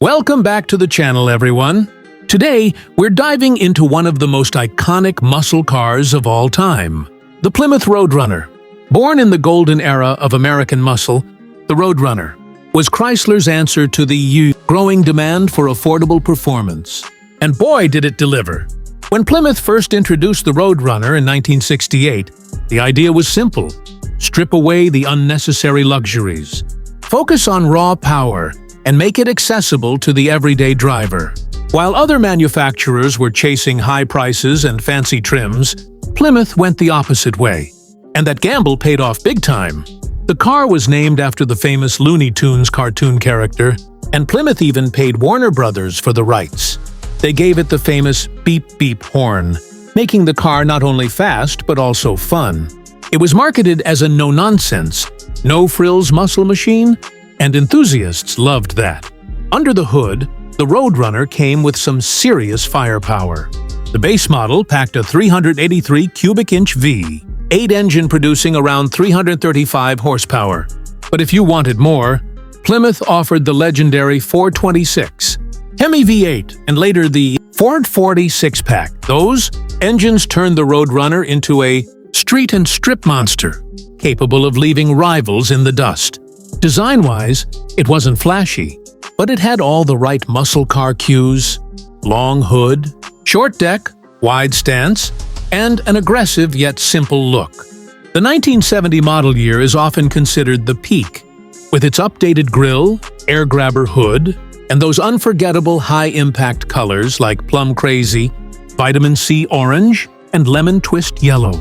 Welcome back to the channel, everyone. Today, we're diving into one of the most iconic muscle cars of all time, the Plymouth Roadrunner. Born in the golden era of American muscle, the Roadrunner was Chrysler's answer to the growing demand for affordable performance. And boy, did it deliver! When Plymouth first introduced the Roadrunner in 1968, the idea was simple: strip away the unnecessary luxuries, focus on raw power, and make it accessible to the everyday driver. While other manufacturers were chasing high prices and fancy trims, Plymouth went the opposite way. And that gamble paid off big time. The car was named after the famous Looney Tunes cartoon character, and Plymouth even paid Warner Brothers for the rights. They gave it the famous beep beep horn, making the car not only fast but also fun. It was marketed as a no-nonsense, no-frills muscle machine, and enthusiasts loved that. Under the hood, the Roadrunner came with some serious firepower. The base model packed a 383 cubic inch V8 engine producing around 335 horsepower. But if you wanted more, Plymouth offered the legendary 426 HEMI V8 and later the 440 six-pack. Those engines turned the Roadrunner into a street and strip monster, capable of leaving rivals in the dust. Design-wise, it wasn't flashy, but it had all the right muscle car cues: long hood, short deck, wide stance, and an aggressive yet simple look. The 1970 model year is often considered the peak, with its updated grille, air grabber hood, and those unforgettable high-impact colors like plum crazy, vitamin C orange, and lemon twist yellow.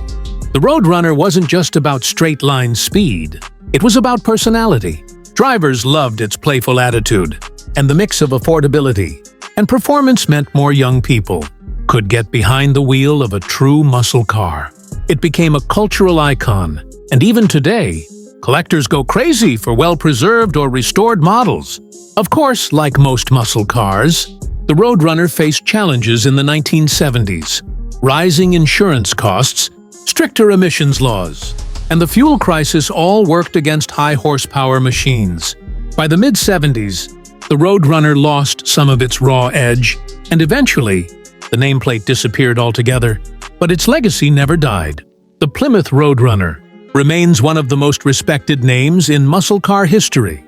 The Roadrunner wasn't just about straight-line speed. It was about personality. Drivers loved its playful attitude, and the mix of affordability and performance meant more young people could get behind the wheel of a true muscle car. It became a cultural icon, and even today, collectors go crazy for well-preserved or restored models. Of course, like most muscle cars, the Roadrunner faced challenges in the 1970s: rising insurance costs, stricter emissions laws, and the fuel crisis all worked against high-horsepower machines. By the mid-70s, the Roadrunner lost some of its raw edge, and eventually, the nameplate disappeared altogether, but its legacy never died. The Plymouth Roadrunner remains one of the most respected names in muscle car history.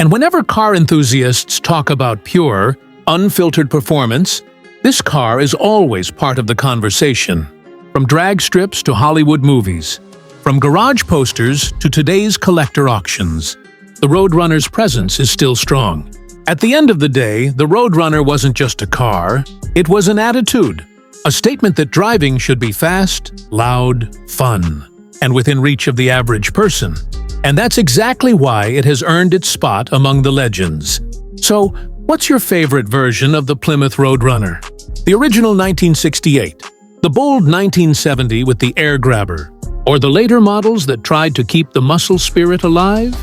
And whenever car enthusiasts talk about pure, unfiltered performance, this car is always part of the conversation. From drag strips to Hollywood movies, from garage posters to today's collector auctions, the Roadrunner's presence is still strong. At the end of the day, the Roadrunner wasn't just a car, it was an attitude, a statement that driving should be fast, loud, fun, and within reach of the average person. And that's exactly why it has earned its spot among the legends. So, what's your favorite version of the Plymouth Roadrunner? The original 1968, the bold 1970 with the air grabber, or the later models that tried to keep the muscle spirit alive?